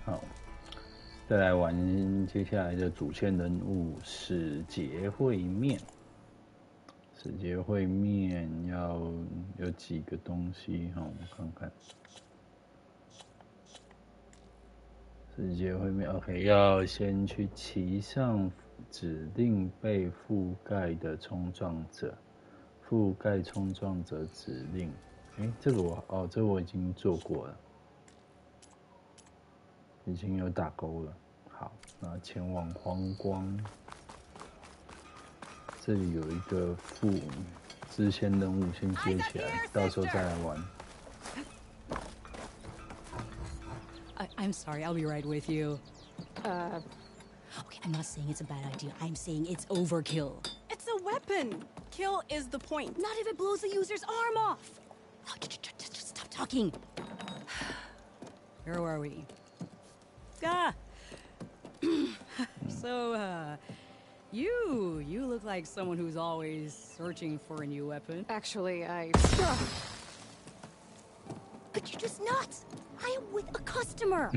好，再来玩接下来的主线任务使节会面。使节会面要有几个东西哈，我们看看。使节会面 ，OK， 要先去骑上指定被覆盖的冲撞者，覆盖冲撞者指令。这个这个我已经做过了，已经有打勾了。好，那前往荒光。这里有一个支线任务，先接起来，到时候再来玩。I'm sorry, I'll be right with you. Okay, I'm not saying it's a bad idea. I'm saying it's overkill. It's a weapon. Kill is the point. Not if it blows the user's arm off. Oh, just stop talking. Where are we? So, you look like someone who's always searching for a new weapon. Actually, But you're just nuts. I am with a customer.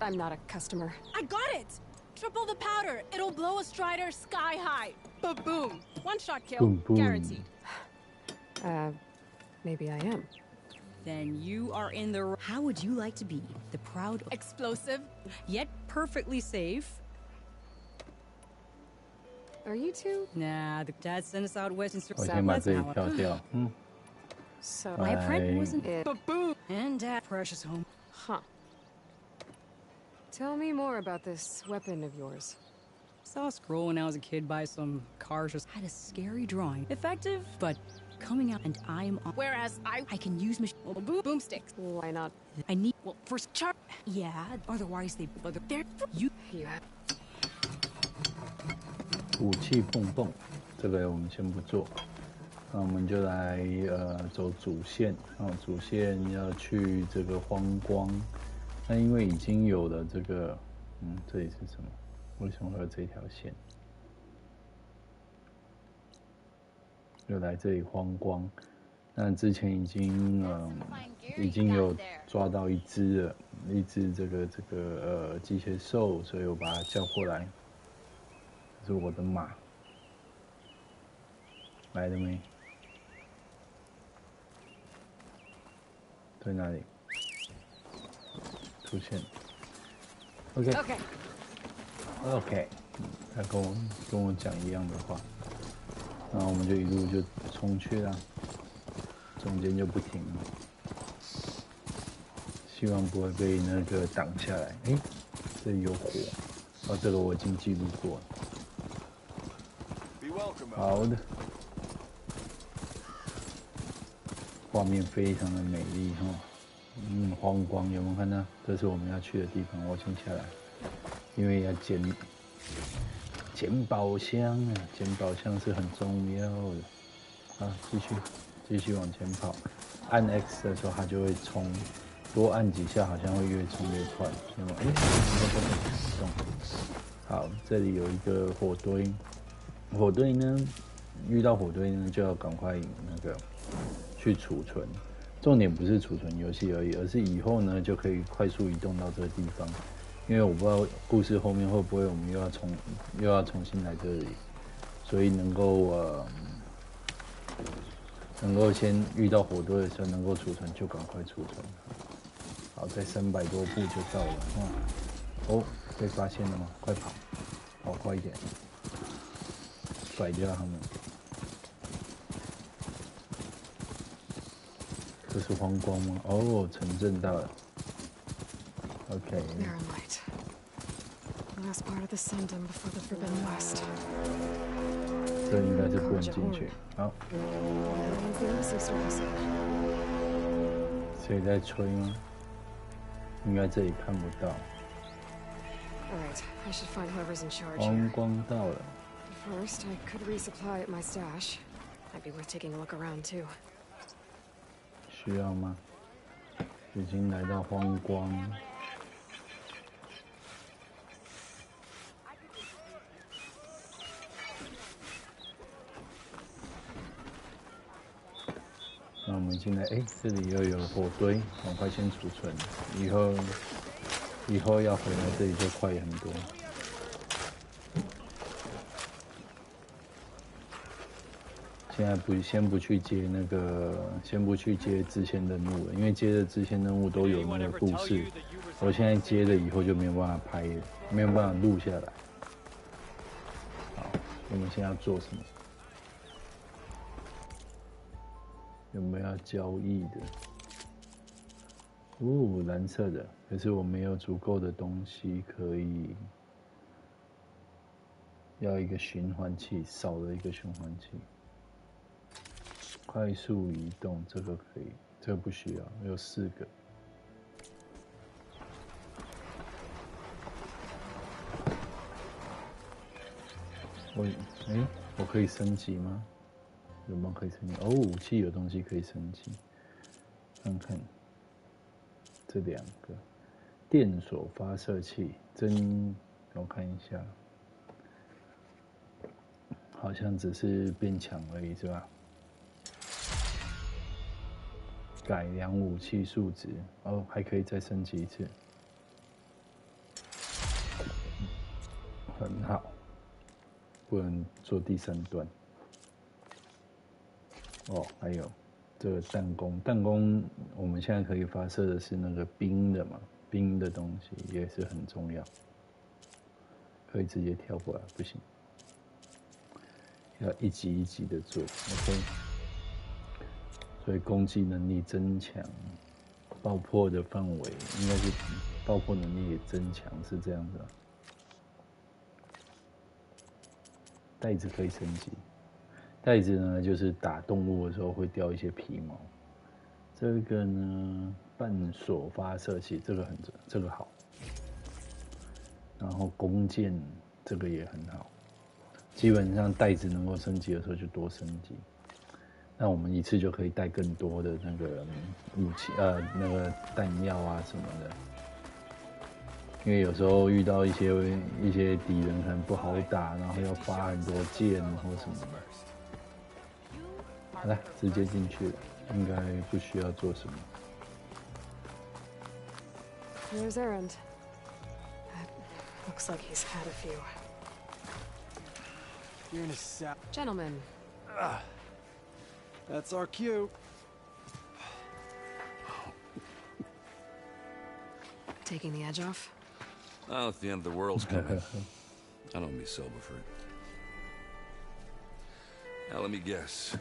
I'm not a customer. I got it. Triple the powder. It'll blow a Strider sky high. Ba-boom. One shot kill. Boom, boom. Guaranteed. Maybe I am. Then you are in the... How would you like to be the proud... Explosive. Yet perfectly safe? Are you two? Nah, the dad sent us out west and... 我先把这里跳掉。So My friend wasn't it. Ba-boom. And Dad, precious home. Huh. Tell me more about this weapon of yours. Saw a scroll when I was a kid by some cars. Just had a scary drawing. Effective, but coming out, and I'm on. Whereas I can use boomsticks. Why not? I need first chart. Yeah, otherwise they're you. Yeah. 武器蹦蹦，这个我们先不做。那我们就来走主线主线要去这个荒光。那因为已经有了这个，这里是什么？为什么会有这条线？就来这里荒光。那之前已经有抓到一只这个机械兽，所以我把它叫过来。这是我的马，来了没？在哪里？出现。OK， 他跟我讲一样的话，然后我们就一路就冲去了，中间就不停了，希望不会被那个挡下来。这里有火，这个我已经记录过了。好的，画面非常的美丽哈。荒光有没有看到？这是我们要去的地方，我先下来，因为要捡宝箱啊，捡宝箱是很重要的。好，继续往前跑，按 X 的时候它就会冲，多按几下好像会越冲越快。那么好，这里有一个火堆，火堆呢，遇到火堆呢就要赶快那个去储存。重点不是储存游戏而已，而是以后呢就可以快速移动到这个地方。因为我不知道故事后面会不会我们又要重新来这里，所以能够先遇到火堆的时候能够储存就赶快储存。好，在300多步就到了。被发现了吗？快跑，跑快一点，甩掉他们。这是荒光吗？城镇到了。OK。Marinlight. Last part of the Sundom before the Forbidden West. 这应该是不能进去。好。谁在吹吗？应该这里看不到。Alright, I should find whoever's in charge. 荒光到了。First, I could resupply at my stash. Might be worth taking a look around too. 需要吗？已经来到荒光。那我们进来，哎，这里又有火堆，赶快先储存，以后要回来这里就快很多。现在先不去接那个，先不去接支线任务了，因为接的支线任务都有那个故事。我现在接了以后就没有办法拍了，没有办法录下来。好，我们现在要做什么？有没有要交易的？哦，蓝色的，可是我没有足够的东西可以。要一个循环器，少了一个循环器。快速移动，这个可以，这个不需要，有4个。我可以升级吗？有没有可以升级？哦，武器有东西可以升级，看看这2个电锁发射器，我看一下，好像只是变强而已，是吧？改良武器数值，哦，还可以再升级一次，很好。不能做第3段。哦，还有这个弹弓，弹弓我们现在可以发射的是那个冰的嘛，冰的东西也是很重要。可以直接跳过来，不行，要一级一级的做 ，OK。所以攻击能力增强，爆破的范围应该是爆破能力也增强，是这样的。袋子可以升级，袋子呢就是打动物的时候会掉一些皮毛。这个呢半锁发射器，这个好。然后弓箭这个也很好，基本上袋子能够升级的时候就多升级。那我们一次就可以带更多的那个武器，那个弹药啊什么的。因为有时候遇到一些敌人可能不好打，然后要发很多箭或什么的。好了，直接进去了，应该不需要做什么。There's Errand. Looks like he's had a few. You're in a sap. Gentlemen. That's our cue. Taking the edge off? Oh, if the end of the world's coming, I don't be sober for it. Now let me guess.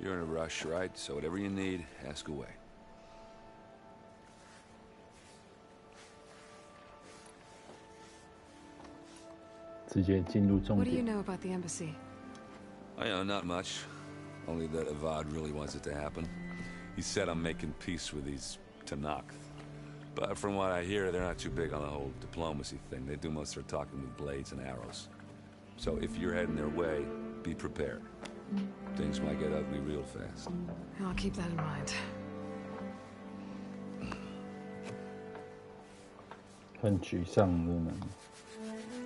You're in a rush, right? So whatever you need, ask away. What do you know about the embassy? I know not much. Only that Avad really wants it to happen. He said I'm making peace with these Tanakh. But from what I hear, they're not too big on the whole diplomacy thing. They do most of their talking with blades and arrows. So if you're heading their way, be prepared. Things might get ugly real fast. I'll keep that in mind. 很沮丧的呢。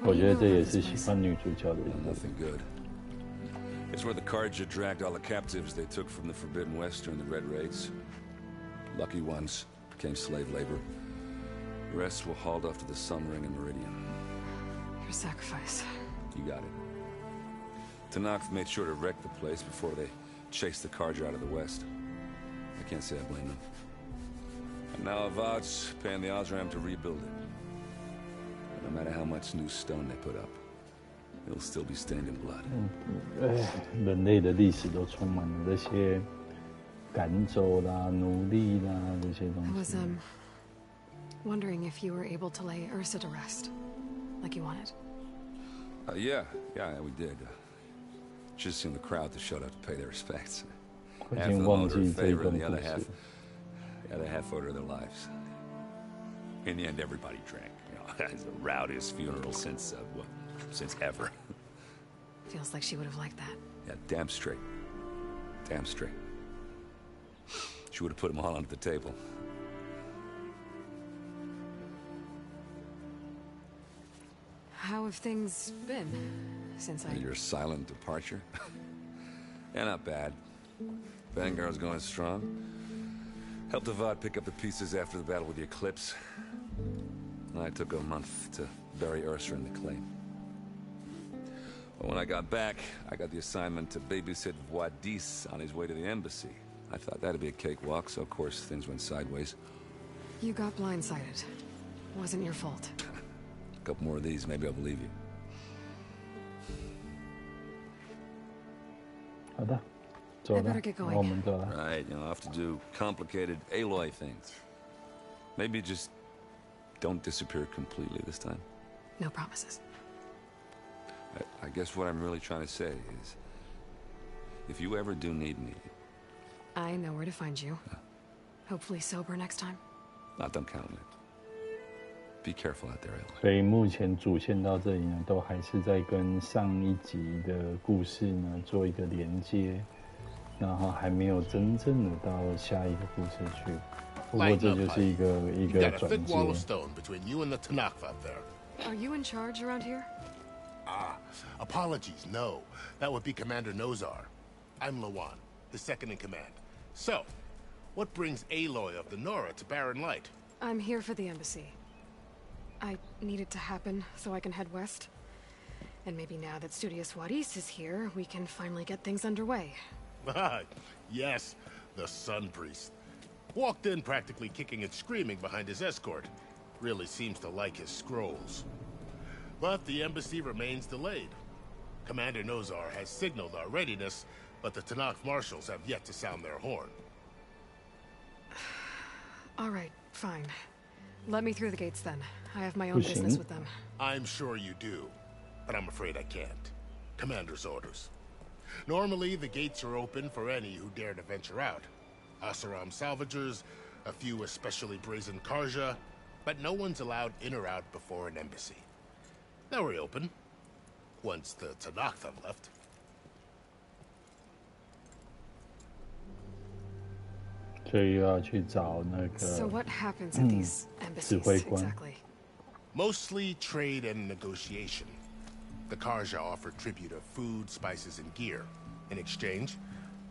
我觉得这也是喜欢女主角的一个。 Nothing good. It's where the Carja dragged all the captives they took from the Forbidden West during the Red Raids. Lucky ones became slave labor. The rest were hauled off to the Sun Ring and Meridian. Your sacrifice. You got it. Tanakh made sure to wreck the place before they chased the Carja out of the West. I can't say I blame them. And now Avad's paying the Osram to rebuild it. No matter how much new stone they put up, it'll still be stained in blood. 人类的历史都充满了这些赶走啦、奴隶啦这些东西。 I was wondering if you were able to lay Ursa to rest, like you wanted. Yeah, we did. Just seen the crowd that showed up to pay their respects. 我已 Half 经 of them 忘 owed her 记 a 这一 favor, 段 and the 故 other 事 half owed her their lives. In the end, everybody drank. You know, it's the rowdiest funeral since ever. Feels like she would have liked that. Yeah, damn straight. Damn straight. She would have put them all onto the table. How have things been since I... Your silent departure? Yeah, not bad. Vanguard's going strong. Helped Avad pick up the pieces after the battle with the Eclipse. I took a month to bury Ursa in the claim. But when I got back, I got the assignment to babysit Wadis on his way to the embassy. I thought that'd be a cakewalk, so of course things went sideways. You got blindsided. Wasn't your fault. A couple more of these, maybe I'll believe you. 好的，走 I 了 better get，going. 我们走了。 Right, I'll have to do complicated Aloy things. Maybe just don't disappear completely this time. No promises. I guess what I'm really trying to say is, if you ever do need me, I know where to find you. Hopefully sober next time. don't count on it. Be careful out there, Aloy. 所以目前主线到这里呢，都还是在跟上一集的故事呢做一个连接，然后还没有真正的到下一个故事去。不过这就是一个 Got a 转 thick wall of 接。 stone between you and the Tanakh out there. Are you in charge around here? Ah, apologies, no. That would be Commander Nozar. I'm Lawan, the second in command. So, what brings Aloy of the Nora to Barren Light? I'm here for the embassy. I need it to happen so I can head west. And maybe now that Studious Wadis is here, we can finally get things underway. Ah, yes, the Sun Priest. Walked in practically kicking and screaming behind his escort. Really seems to like his scrolls. But the embassy remains delayed. Commander Nozar has signaled our readiness, but the Tanakh marshals have yet to sound their horn. All right, fine. Let me through the gates then. I have my own business with them. I'm sure you do, but I'm afraid I can't. Commander's orders. Normally, the gates are open for any who dare to venture out. Asaram salvagers, a few especially brazen Karja, but no one's allowed in or out before an embassy. Now we're open, once the Tanakh have left. 所以又要去找那个 So what happens at these embassies 指挥官。 exactly? Mostly trade and negotiation. The Karja offer tribute of food, spices, and gear. In exchange,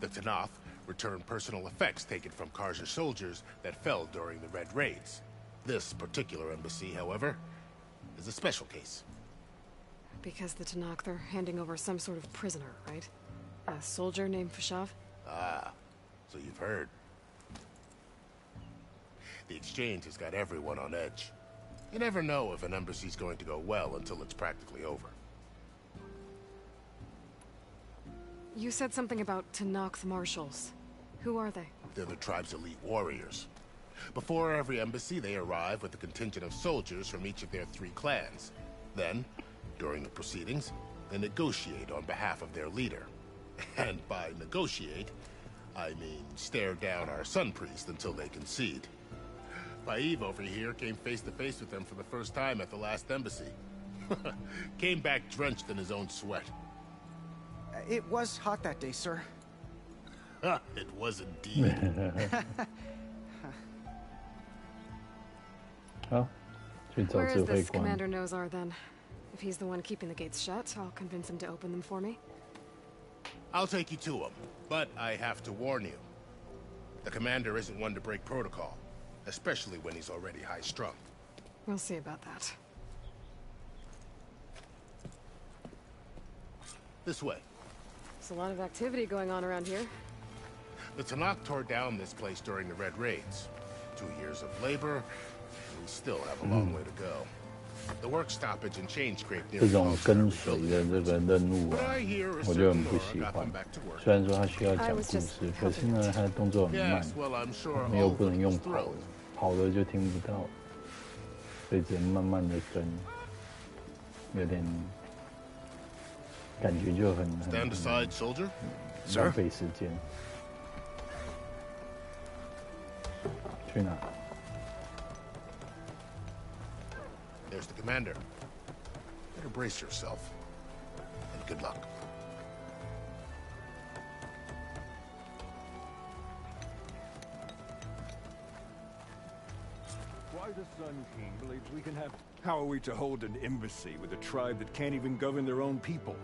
the Tanakh return personal effects taken from Karja soldiers that fell during the Red Raids. This particular embassy, however, is a special case. Because the Tanakh, they're handing over some sort of prisoner, right? A soldier named Fashav? Ah, so you've heard. The exchange has got everyone on edge. You never know if an embassy's going to go well until it's practically over. You said something about Tanakh marshals. Who are they? They're the tribe's elite warriors. Before every embassy, they arrive with a contingent of soldiers from each of their 3 clans. Then, during the proceedings, they negotiate on behalf of their leader. And by negotiate, I mean stare down our Sun Priest until they concede. Paiv over here came face to face with them for the first time at the last embassy. Came back drenched in his own sweat. It was hot that day, sir. It was indeed. 好，去找 Where 指 is 挥 this 官。 Commander Nozar then? If he's the one keeping the gates shut, I'll convince him to open them for me. I'll take you to him, but I have to warn you. The commander isn't one to break protocol, especially when he's already high-strung. We'll see about that. This way. There's a lot of activity going on around here. The Tanakh tore down this place during the Red Raids. 2 years of labor, and we still have a long way to go. The work stoppage and change scrape 这 nearly 种 all 跟 started 随 rebuilding. 的这个任务 But 啊， I hear a 我就很 certain 不 Nora 喜 got 欢 them。back to work. 虽然说它需要 I 讲 was 故 just 事，可是呢，它的动作很慢 Yes,，well, I'm sure 没有 all 不 of 能 them 用 was 跑的 thrilled. 跑了就听不到，所以只能慢慢的跟，有点感觉就很 Stand aside, soldier. 浪费时间。去哪？ There's the commander. Better brace yourself. And good luck. Why the Sun King believes we can have... How are we to hold an embassy with a tribe that can't even govern their own people?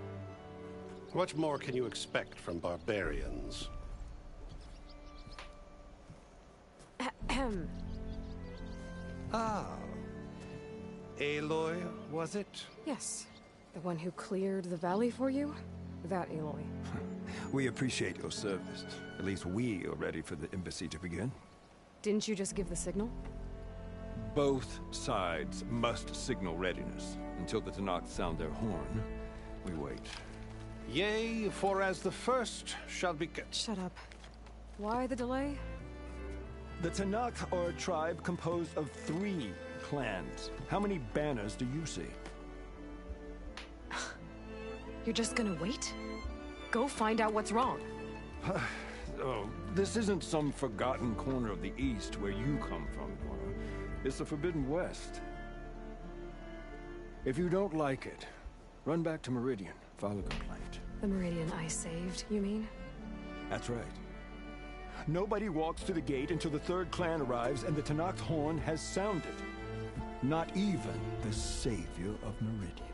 What more can you expect from barbarians? Ahem. Ah. Aloy, was it? Yes. The one who cleared the valley for you? That Aloy. We appreciate your service. At least we are ready for the embassy to begin. Didn't you just give the signal? Both sides must signal readiness. Until the Tanakh sound their horn, we wait. Yea, for as the first shall be... Shut up. Why the delay? The Tanakh are a tribe composed of 3 clans. How many banners do you see? You're just gonna wait? Go find out what's wrong. Oh, this isn't some forgotten corner of the East where you come from, Dora. It's the Forbidden West. If you don't like it, run back to Meridian, file a complaint. The Meridian I saved, you mean? That's right. Nobody walks to the gate until the 3rd clan arrives and the Tanakh's horn has sounded. Not even the savior of Meridian.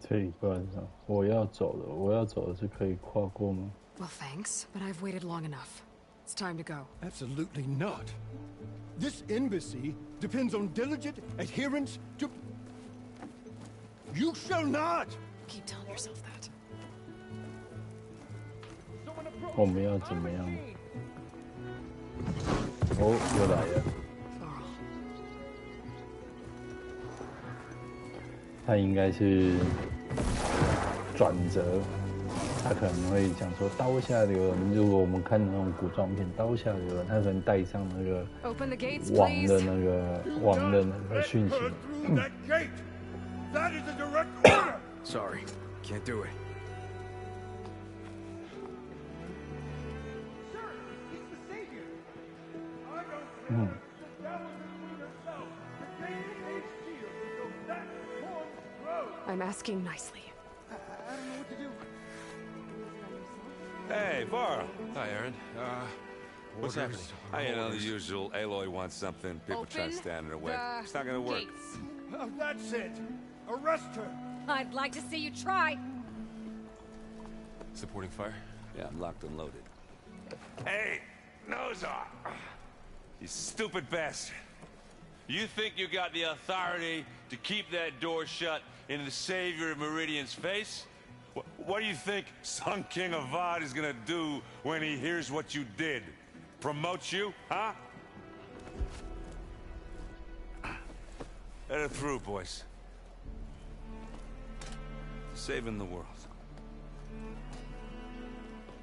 这里不然上，我要走了，我要走了是可以跨过吗？ Well, thanks, but I've waited long enough. It's time to go. Absolutely not. This embassy depends on diligent adherence to... You shall not! Keep telling yourself that. 我们要怎么样？哦，又来了。 Varl. 他应该是转折，他可能会讲说刀下留人。如果我们看那种古装片，刀下留人，他可能带上那个 Open the gates, 王 please. 的那个讯息。 That gate! That is a direct order! Sorry, can't do it. Sir, he's the savior! I don't care. The devil is between herself. The gate is sealed until that horn blows. I'm asking nicely. I don't know what to do. Hey, Varl. Hi, Aaron. What's happening? You know, the usual. Aloy wants something. People try to stand in her way. It's not gonna work. That's it. Arrest her. I'd like to see you try. Supporting fire? Yeah, I'm locked and loaded. Hey, nose off! You stupid bastard. You think you got the authority to keep that door shut in the savior of Meridian's face? What do you think Sun King Avad is gonna do when he hears what you did? Promote you, huh? Let it through, boys. Saving the world.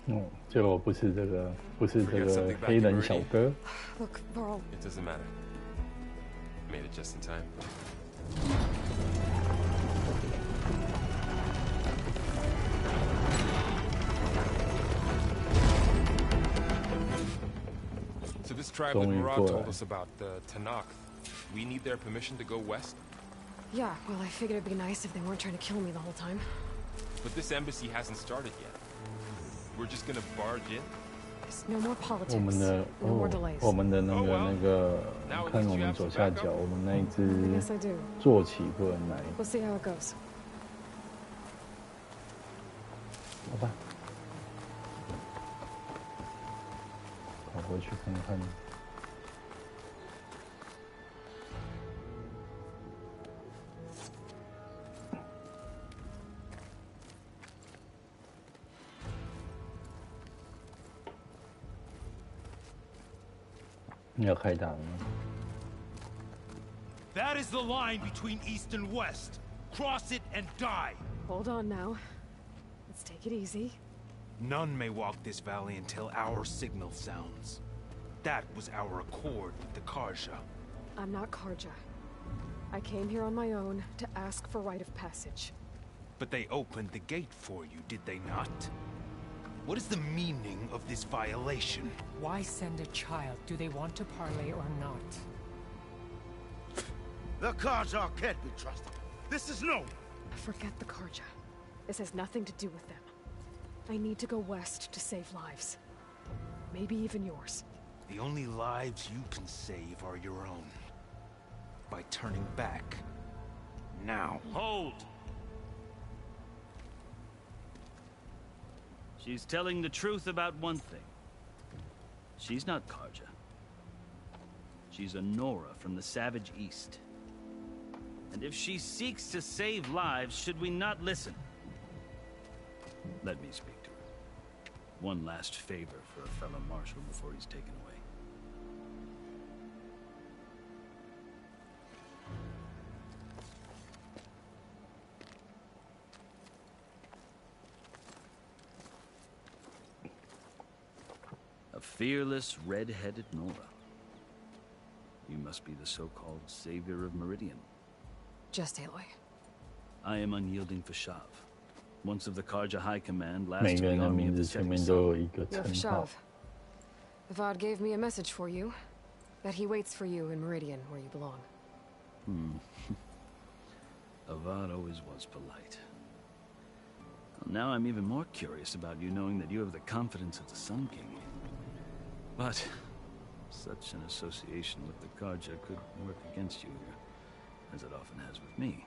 哦，结果不是这个黑人小哥。 Look, Varl. It doesn't matter. Made it just in time. So this tribe that Murad told us about, the Tanakh, we need their permission to go west? Yeah, well, I figured it'd be nice if they weren't trying to kill me the whole time. But this embassy hasn't started yet. We're just gonna barge in? There's no more politics. 我们的 no more delays. 我们的那个，看我们左下角，我们那一只坐骑不能来。 We'll see how it goes. 好吧，跑过去看看。你要开打了吗？ That is the line between East and West. Cross it and die. Hold on now. Let's take it easy. None may walk this valley until our signal sounds. That was our accord with the Karja. I'm not Karja. I came here on my own to ask for rite of passage. But they opened the gate for you, did they not? What is the meaning of this violation? Why send a child? Do they want to parley or not? The Karja can't be trusted. This is no. Forget the Karja. This has nothing to do with them. I need to go west to save lives. Maybe even yours. The only lives you can save are your own. By turning back. Now. Hold! She's telling the truth about one thing. She's not Karja. She's a Nora from the Savage East. And if she seeks to save lives, should we not listen? Let me speak to her. One last favor for a fellow marshal before he's taken away. A fearless, red-headed Nora. You must be the so-called savior of Meridian. Just Aloy. I am unyielding Fashav. Once of the Karja High Command, last of the army of the setting sun. You're Fashav. Avad gave me a message for you. That he waits for you in Meridian, where you belong. Avad always was polite. Well, now I'm even more curious about you, knowing that you have the confidence of the Sun King. But such an association with the Karja could work against you here, as it often has with me.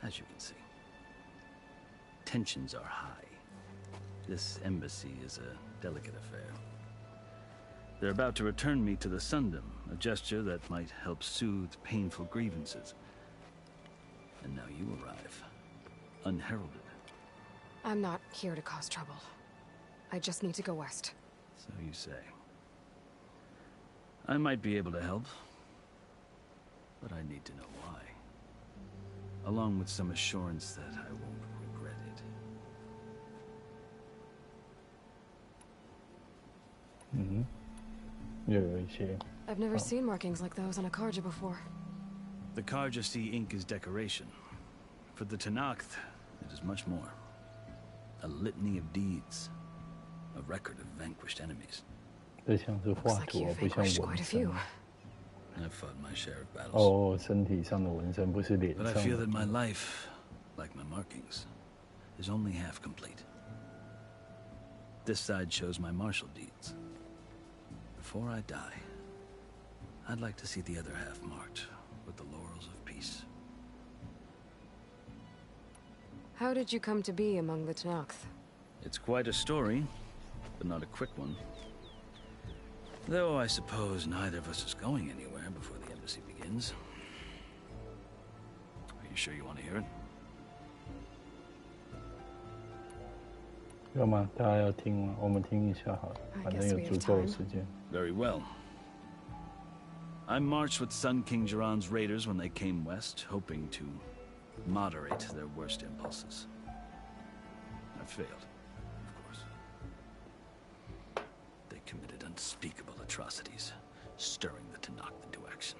As you can see, tensions are high. This embassy is a delicate affair. They're about to return me to the Sundom, a gesture that might help soothe painful grievances. And now you arrive, unheralded. I'm not here to cause trouble. I just need to go west. So you say. I might be able to help, but I need to know why. Along with some assurance that I won't regret it. I've never seen markings like those on a Karja before. The Karja see ink as decoration. For the Tenakth, it is much more. A litany of deeds. A record of vanquished enemies. Looks like you've vanquished quite a few. I've fought my share of battles. But I feel that my life, like my markings, is only half complete. This side shows my martial deeds. Before I die, I'd like to see the other half marked with the laurels of peace. How did you come to be among the Tenakth? It's quite a story, but not a quick one. Though I suppose neither of us is going anywhere before the embassy begins. Are you sure you want to hear it? 要吗？大家要听吗？我们听一下好了，反正有足够的时间。Very well. I marched with Sun King Jiran's raiders when they came west, hoping to moderate their worst impulses. I failed, of course. They committed unspeakable atrocities, stirring the Tenakth into action.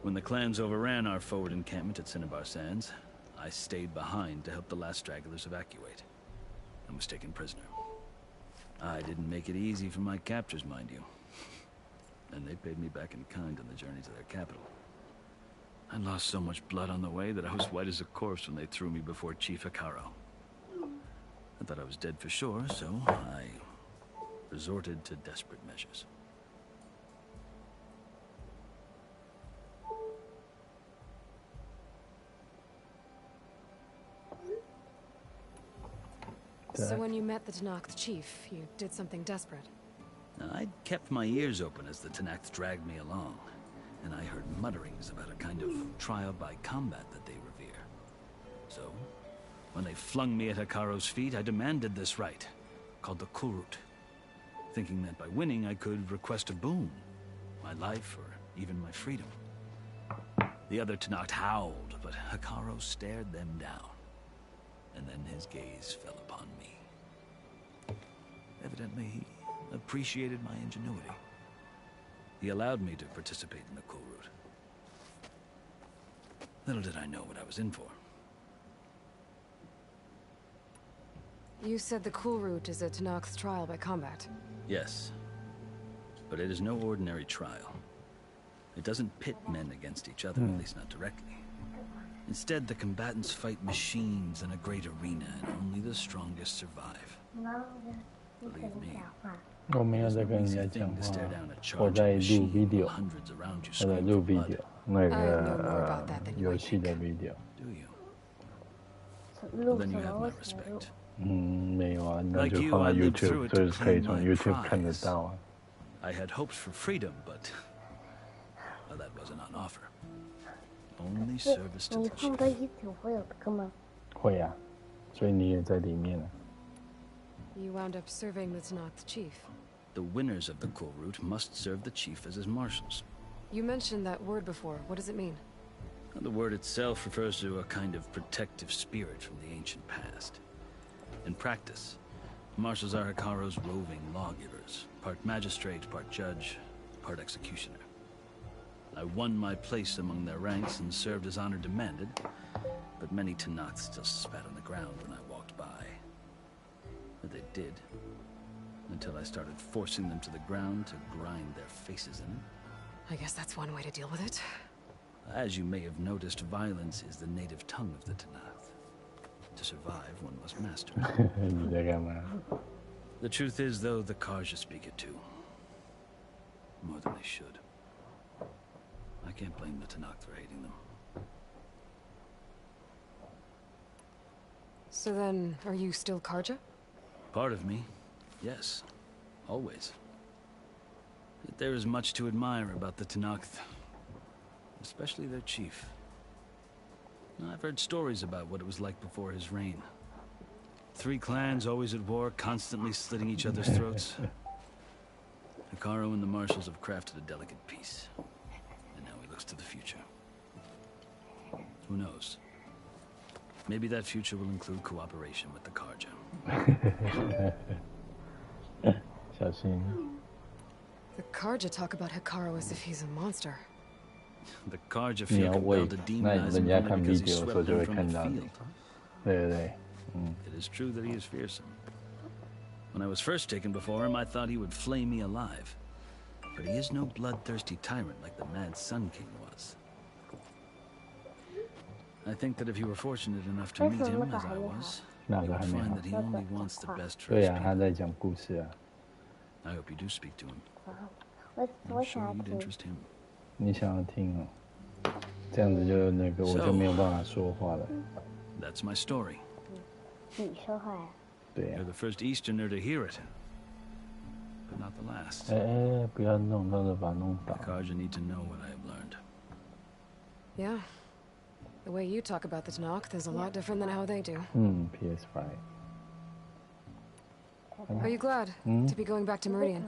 When the clans overran our forward encampment at Cinnabar Sands, I stayed behind to help the last stragglers evacuate, and was taken prisoner. I didn't make it easy for my captors, mind you. And they paid me back in kind on the journey to their capital. I lost so much blood on the way that I was white as a corpse when they threw me before Chief Hekaro. I thought I was dead for sure, so I resorted to desperate measures. So when you met the Tenakth chief, you did something desperate? I'd kept my ears open as the Tenakth dragged me along, and I heard mutterings about a kind of trial by combat that they revere. So, when they flung me at Hekaro's feet, I demanded this rite, called the Kulrut, thinking that by winning I could request a boon, my life or even my freedom. The other Tenakth howled, but Hekaro stared them down, and then his gaze fell upon me. Evidently, he appreciated my ingenuity. He allowed me to participate in the Kulrut. Little did I know what I was in for. You said the Kulrut is a Tenakth's trial by combat. Yes. But it is no ordinary trial. It doesn't pit men against each other, at least not directly. Instead, the combatants fight machines in a great arena, and only the strongest survive. Believe me. 我没有在跟人家讲话，我在录 video， 我在录 video， 那个游戏的 video。Well, then you have my respect. 没有啊，那就放在 YouTube， 就是可以从 YouTube 看得到啊。I had hopes for freedom, but well, that wasn't on offer. Only service to the chief. 你放到 YouTube 会有这个吗？会啊，所以你也在里面啊。You wound up serving the Tanakh chief. The winners of the cool route must serve the chief as his marshals. You mentioned that word before. What does it mean? The word itself refers to a kind of protective spirit from the ancient past. In practice, marshals are Hikaru's roving lawgivers, part magistrate, part judge, part executioner. I won my place among their ranks and served as honor demanded, but many Tanakhs still spat on the ground when I walked by. But they did, until I started forcing them to the ground to grind their faces in it. I guess that's one way to deal with it. As you may have noticed, violence is the native tongue of the Tanakh. To survive, one must master it. The truth is, though, the Karja speak it too. More than they should. I can't blame the Tanakh for hating them. So then, are you still Karja? Part of me, yes. Always. Yet there is much to admire about the Tanakh, especially their chief. I've heard stories about what it was like before his reign. 3 clans always at war, constantly slitting each other's throats. Hikaru and the marshals have crafted a delicate peace. And now he looks to the future. Who knows? Maybe that future will include cooperation with the Karja. 小心。 The Karja talk about Hikaru as if he's a monster. The Karja feel compelled to demonize him because he swept them from the field. It is true that he is fearsome. When I was first taken before him, I thought he would flay me alive. But he is no bloodthirsty tyrant like the Mad Sun King was. I think that if you were fortunate enough to meet him as I was, you would find that he only wants the best for his people. I hope you do speak to him. I'm sure you'd interest him. 你想要听哦，这样子就那个我就没有办法说话了。That's my story. 你说话呀？对呀。 You're the first Easterner to hear it, but not the last. 哎，不要弄到这把弄倒。The Karja need to know what I have learned. Yeah. The way you talk about the Tanakh is a lot different than how they do. PS5. Are you glad to be going back to Meridian?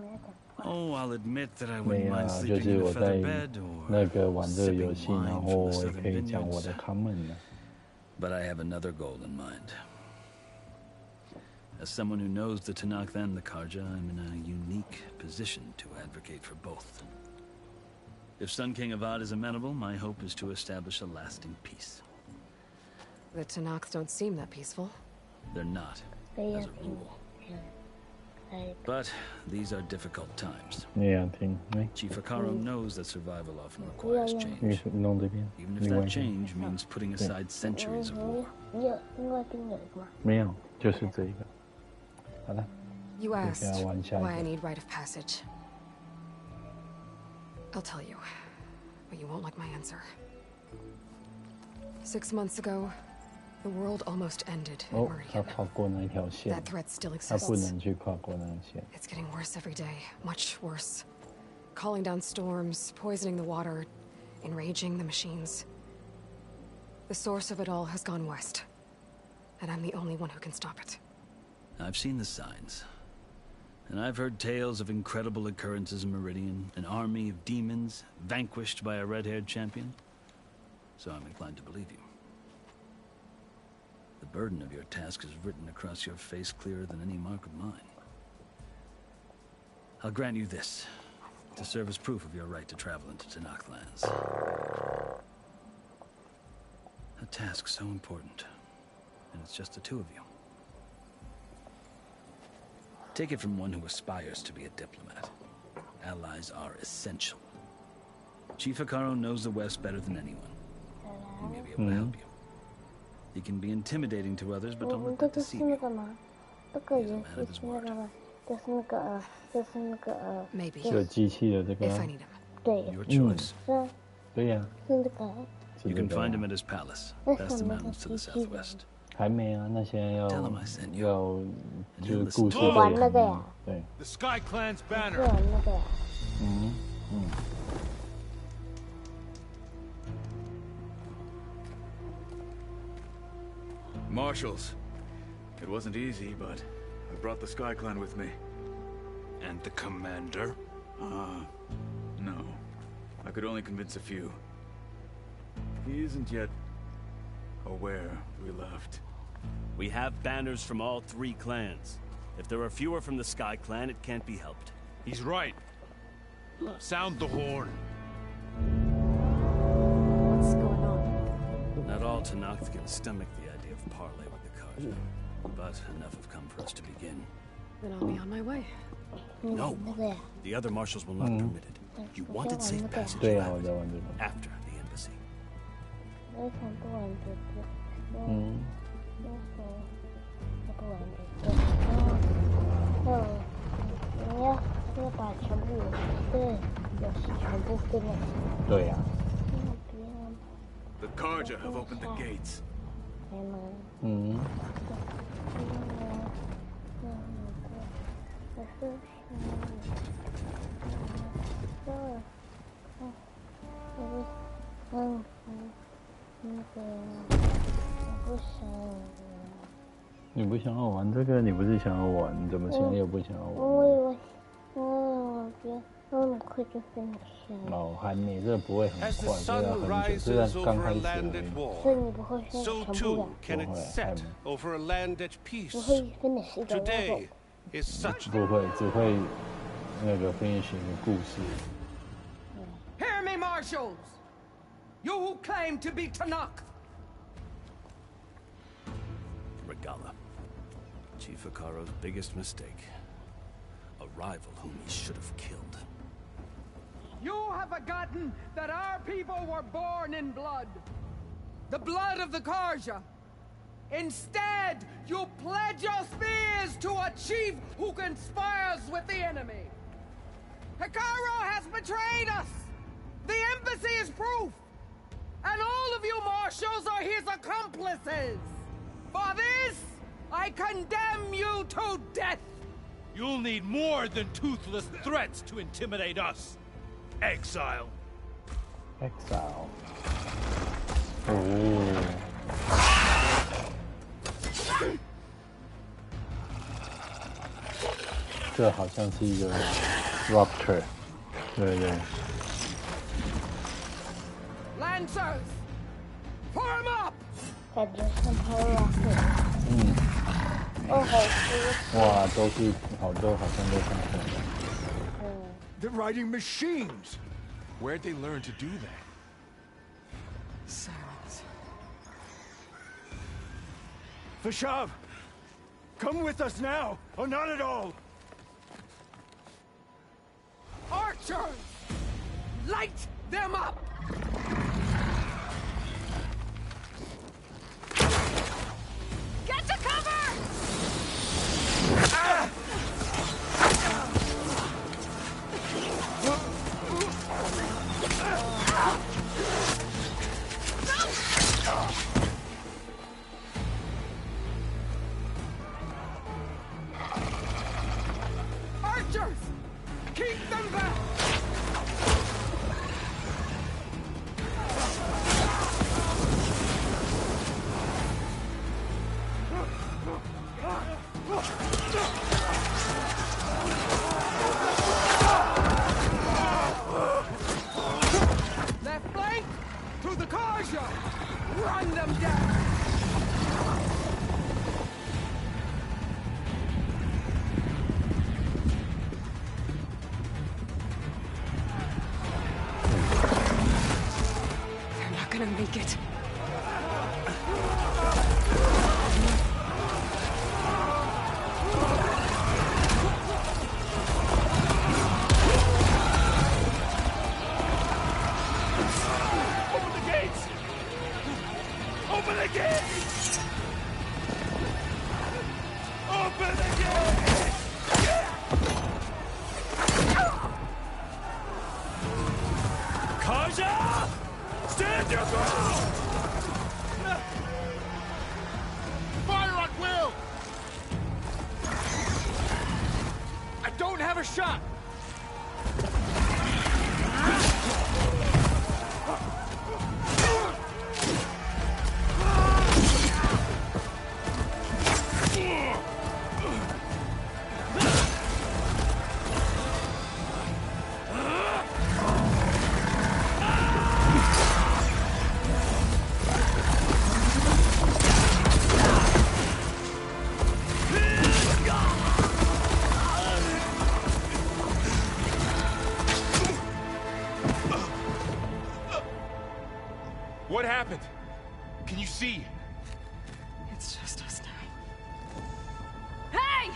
Oh, I'll admit that I wouldn't 没 mind 啊，就 sleeping 是 in a 我在 feather bed 那 or 个玩这个游 sipping 戏，然 wine 后 from 我 the 也 southern 可以讲我 vineyards. 的 comment 呢。 But I have another goal in mind. As someone who knows the Tanakh and the Karja, I'm in a unique position to advocate for both. If Sun King Avad is amenable, my hope is to establish a lasting peace. The Tanakh don't seem that peaceful. They're not, as a rule. But these are difficult times. 你也要听，哎， Chief Hikaru knows that survival often requires 你 change. 弄这边， Even if 另外 that 一边 change means putting aside centuries of war. 你有另外订有一个吗？没有，就是这一个。好了。 You 接 asked 下来玩下一 why I 个。 need rite of passage. I'll tell you, but you won't like my answer. 6 months ago, the world almost ended in 哦，他 Meridian. 跨过那条线 That，threat still 他不 exists. 能去跨过那个线。 It's getting worse every day, much worse. Calling down storms, poisoning the water, enraging the machines. The source of it all has gone west, and I'm the only one who can stop it. I've seen the signs. And I've heard tales of incredible occurrences in Meridian, an army of demons vanquished by a red-haired champion. So I'm inclined to believe you. The burden of your task is written across your face clearer than any mark of mine. I'll grant you this, to serve as proof of your right to travel into Tanakh lands. A task so important, and it's just the two of you. Take it from one who aspires to be a diplomat. Allies are essential. Chief Hikaru knows the West better than anyone. He may be able to help you. He can be intimidating to others, but don't let 这 that 个是 deceive 那 you. 个吗？这个也是那个吗？就是那个就是那个 Maybe. 就机器的这个 If I need him. 对， Your choice. 是啊，对呀，是这个。是 You 这 can 个 find him at his palace, 为 past 什 the 么是 mountains to the 机器的？ southwest. 还没啊，那现在要就是故事玩那个呀？对。 The Sky Clan's 是 banner. 玩那个呀？Marshals. It wasn't easy, but I brought the Sky Clan with me. And the commander? No. I could only convince a few. He isn't yet aware we left. We have banners from all 3 clans. If there are fewer from the Sky Clan, it can't be helped. He's right. Sound the horn. What's going on? Not all Tenakth can stomach the idea of parley with the Karja. But enough have come for us to begin. Then I'll be on my way. No. The other marshals will not permit it. You wanted safe passage after the embassy. 我想不玩这个，不玩这个，要把全部游戏全部 finish。对呀。The Karja have opened the gates. 你不想要玩这个？你不是想要玩？你怎么现在又不想要玩？我快就 finish 了。哦，还没，这不会很快，这要很久，这才刚开始而已。所以你不会 finish 全部的。不会 finish 一个 level。不会，只会那个 finish 一个故事。 Hear me, marshals! You who claim to be Tenakth! Regala. Chief Hikaro's biggest mistake. A rival whom he should have killed. You have forgotten that our people were born in blood. The blood of the Karja. Instead, you pledge your spears to a chief who conspires with the enemy. Hikaro has betrayed us! The embassy is proof! And all of you marshals are his accomplices! For this, I condemn you to death! You'll need more than toothless threats to intimidate us. Exile. Exile. Oh. 这好像是一个 Raptor， 对对。 Lancers, form up! 感觉像 Power Raptor。哦，好多。哇，都是好多，好像都像这样。They're riding machines. Where'd they learn to do that? Silence. Vashav, come with us now, or not at all. Archers! Light them up! Get to cover! Ah! Archers! Keep them back! Left flank to the Karja! Run them down! a shot! What happened? Can you see? It's just us now. Hey!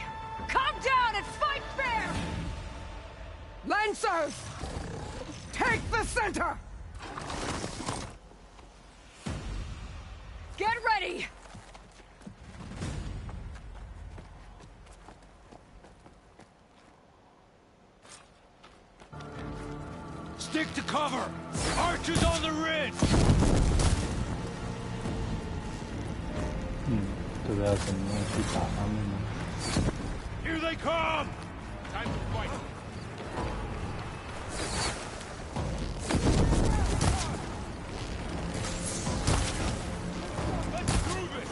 Come down and fight fair! Lancers! Take the center! Get ready! Stick to cover! Archers on the ridge! 这个要怎么样去打他们呢？ Here they come! Time to fight! Let's prove it!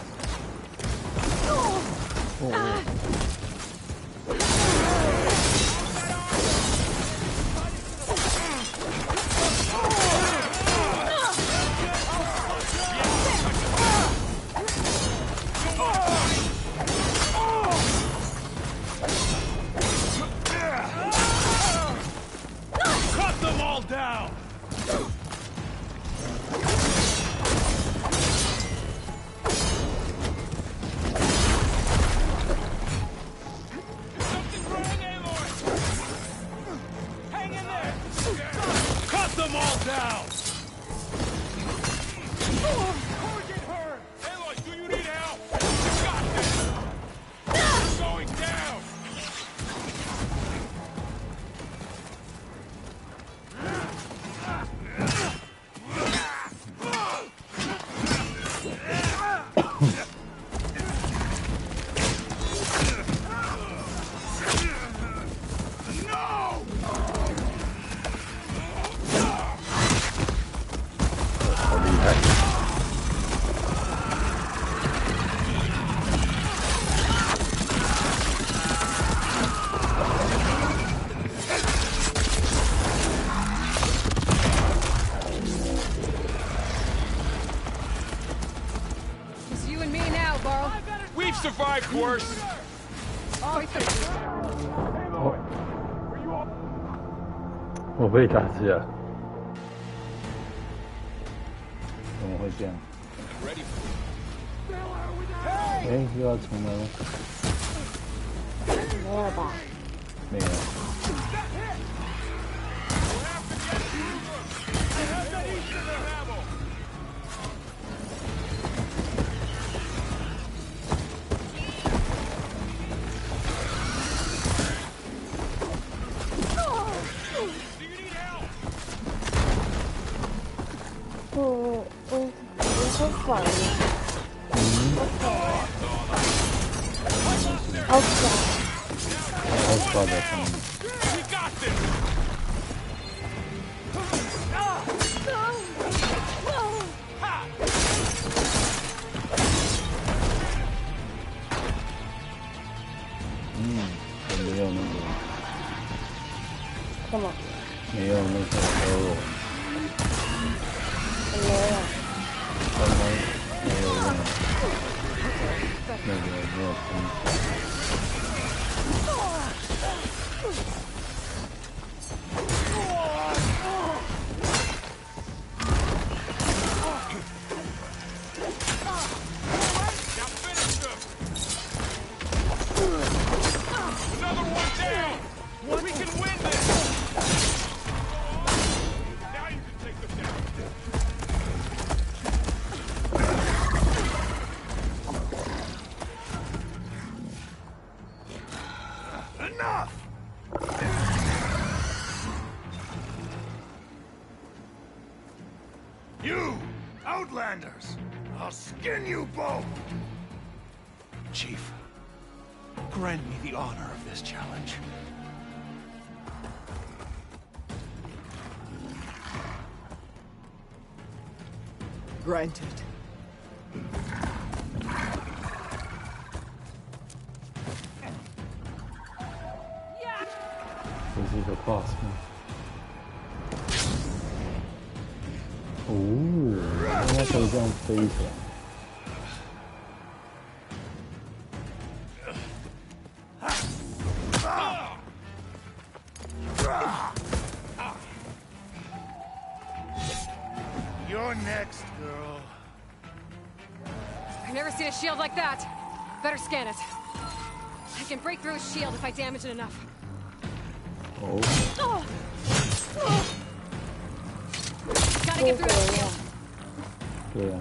Cut them all down! Something's wrong, Aloy! Hang in there! Cut them all down! Target her! Aloy, do you need help? You got this! You're going down! It's you and me now, Burl. We've survived worse! Oh, 我被打死了，怎么会这样？哎，又要重来了？没有吧？没有。我好反了，好爽，好爽的声音。我没有那个。干嘛？没有那个哦。没有。刚刚没有用那个没有空气。You, Outlanders! I'll skin you both! Chief, grant me the honor of this challenge. Granted. 这是一个 boss 吗？哦，原来可以这样飞起来。You're next, girl. I've never seen a shield like that. Better scan it. I can break through a shield if I damage it enough. Oh. Gotta get through that shield. 对啊。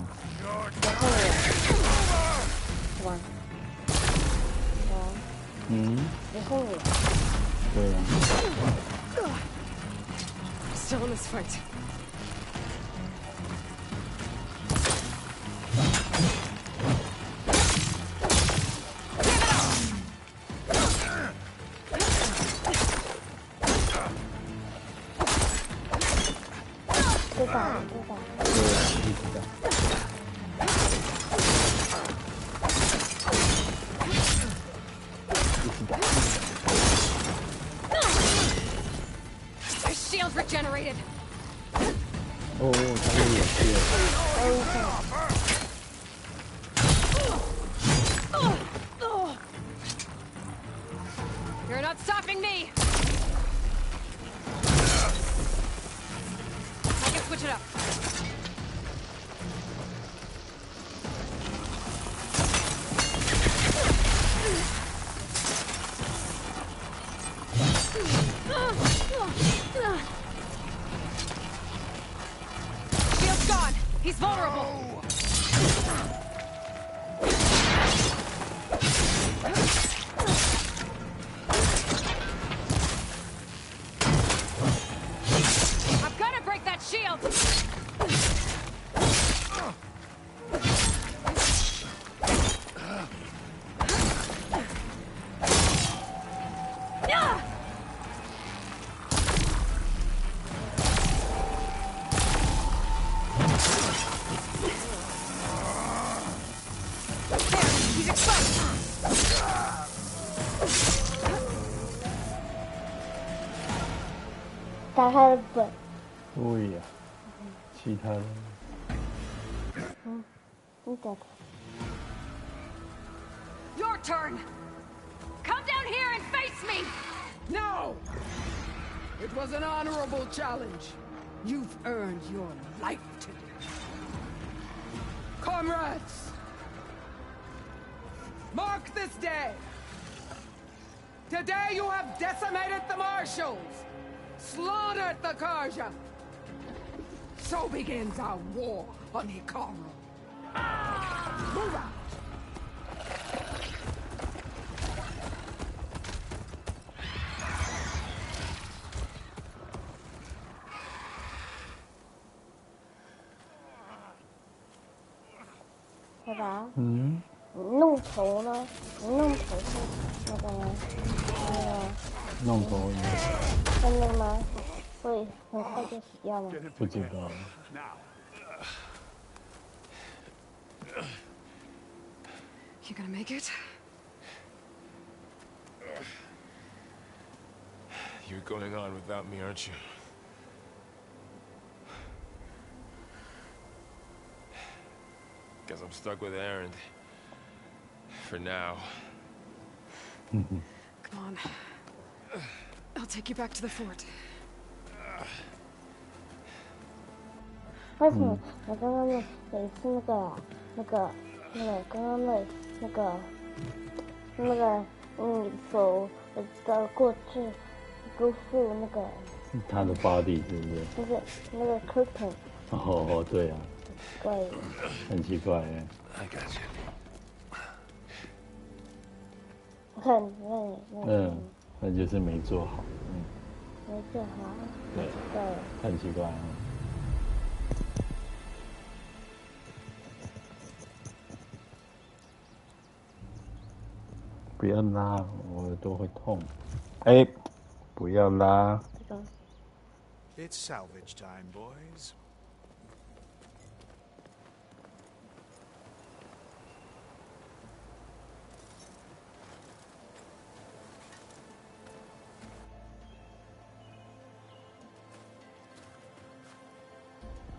对啊。Still in this fight. The shield regenerated. Oh, 他又有shield。You're not stopping me. I can switch it up. Shield's gone. He's vulnerable. I'm gonna break that shield. He's exposed. 打他的本。对呀，其他的。你打。Your turn. Come down here and face me. No! It was an honorable challenge. You've earned your life today. Comrades! Mark this day! Today you have decimated the marshals! Slaughtered the Karja! So begins our war on Hikaru. Move out! 对吧？你弄头呢？你弄头是那个吗？弄头呢？会那个吗？会很快就死掉吗？不知道。You gonna make it? You're going on without me, aren't you? Guess I'm stuck with Aaron. For now. Come on. I'll take you back to the fort. 为什么我刚刚也是刚刚手我知道过去辜负那个他的 body 是不是？不是那个 curtain。哦，对啊。对。很奇怪哎。我看那就是没做好。没做好。对。对。很奇怪啊。不要拉，我耳朵会痛。哎，不要拉。It's salvage time, boys.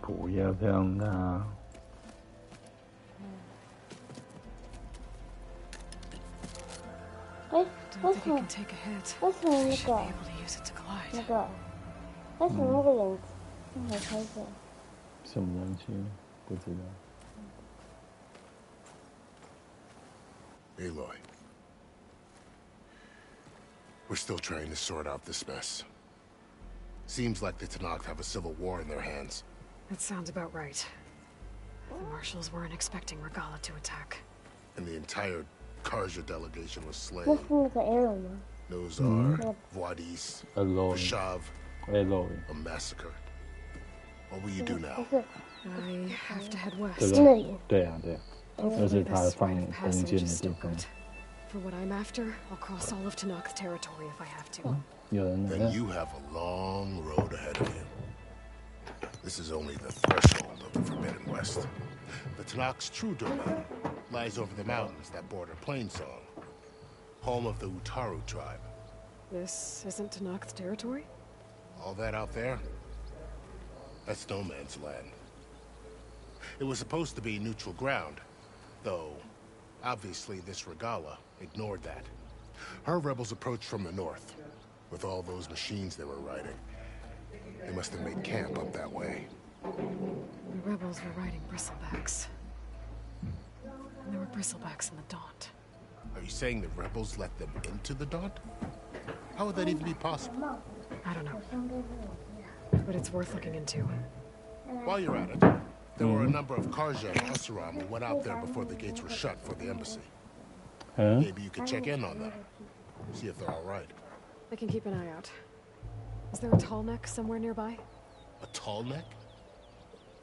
不要碰它。哎，为什么那个为什么那个眼睛还开着？什么东西？不知道。Aloy, we're still trying to sort out this mess. Seems like the Tenakth have a civil war in their hands. That sounds about right. The marshals weren't expecting Regala to attack. And the entire Karja delegation was slain. 那是那个 arrow 吗？ Nozar, Vwadis, Vashav, a massacre. What will you do now? I have to head west. 对啊，那是他放弓箭的地方。 For what I'm after, I'll cross all of Tenakth territory if I have to. Then you have a long road ahead of you. This is only the threshold of the Forbidden West. The Tenakth's true domain lies over the mountains that border Plainsong, home of the Utaru tribe. This isn't Tenakth territory? All that out there? That's no man's land. It was supposed to be neutral ground, though obviously this Regala ignored that. Her rebels approached from the north, with all those machines they were riding. They must have made camp up that way. The rebels were riding bristlebacks. And there were bristlebacks in the Daunt. Are you saying the rebels let them into the Daunt? How would that even be possible? I don't know. But it's worth looking into. While you're at it, there were a number of Karja and Asuram who went out there before the gates were shut for the embassy. Maybe you could check in on them. See if they're all right. I can keep an eye out. Is there a tall neck somewhere nearby? A tall neck?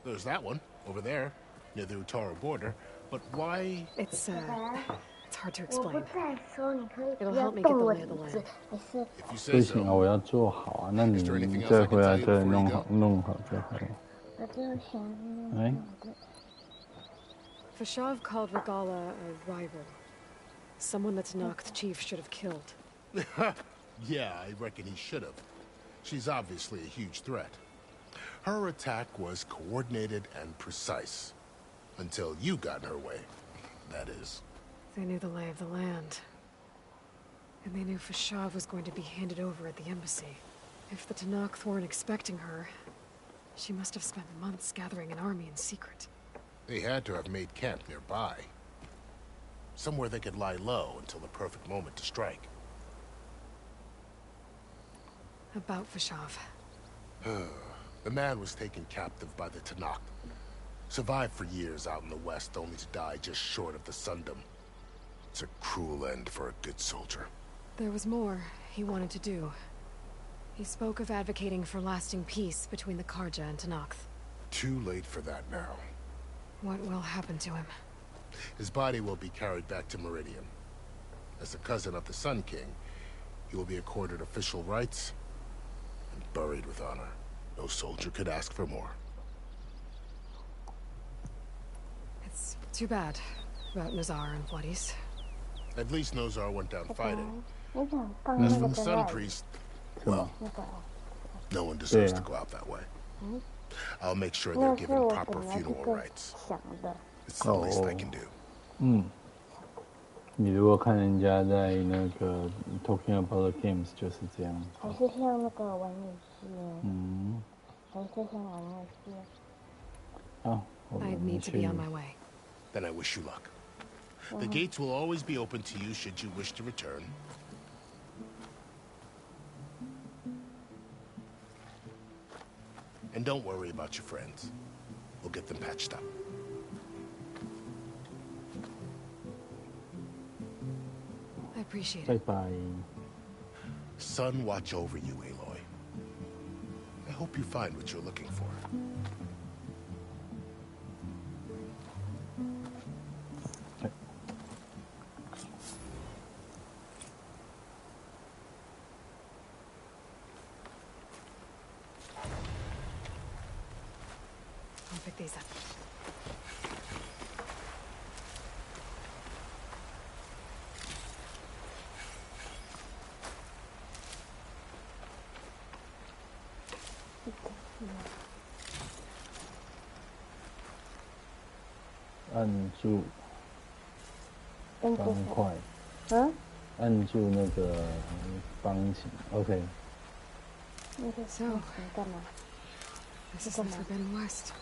There's that one, over there, near the Utaru border. But why? It's hard to explain. It'll help me get the lay of the land. 不行啊，我要做好啊。那你再回来再弄好就好了。哎。Vashav called Regala a rival. Someone that Tenakth chief should have killed. Yeah, I reckon he should have. She's obviously a huge threat. Her attack was coordinated and precise. Until you got in her way, that is. They knew the lay of the land. And they knew Vashav was going to be handed over at the embassy. If the Tenakth weren't expecting her, she must have spent months gathering an army in secret. They had to have made camp nearby. Somewhere they could lie low until the perfect moment to strike. About Vashav. The man was taken captive by the Tenakth. Survived for years out in the west, only to die just short of the Sundom. It's a cruel end for a good soldier. There was more he wanted to do. He spoke of advocating for lasting peace between the Karja and Tenakth. Too late for that now. What will happen to him? His body will be carried back to Meridian. As a cousin of the Sun King, he will be accorded official rights and buried with honor. No soldier could ask for more. It's too bad about Nozar and Vwadis. At least Nozar went down fighting. As for the Sun Priest, well, no one deserves to go out that way. I'll make sure they're given proper funeral rites. It's the least I can do. 你如果看人家在那个 Talking About the Games 就是这样。还是像那个玩游戏。还是像玩游戏。好，我们 I need to be on my way. Then I wish you luck. The gates will always be open to you should you wish to return. And don't worry about your friends. We'll get them patched up. I appreciate it. Bye-bye. Sun watch over you, Aloy. I hope you find what you're looking for. I'll pick these up. 按住方块，按住那个方形 ，OK。So, this is the Forbidden West.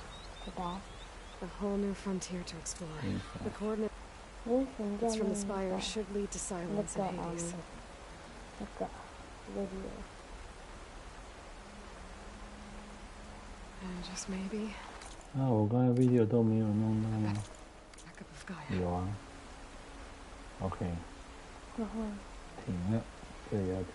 A whole new frontier to explore. The coordinate it's from the spire should lead to silence and Hades. And just maybe. 啊，我刚才 video 都没有弄到吗？有啊。OK。停了，这里要停。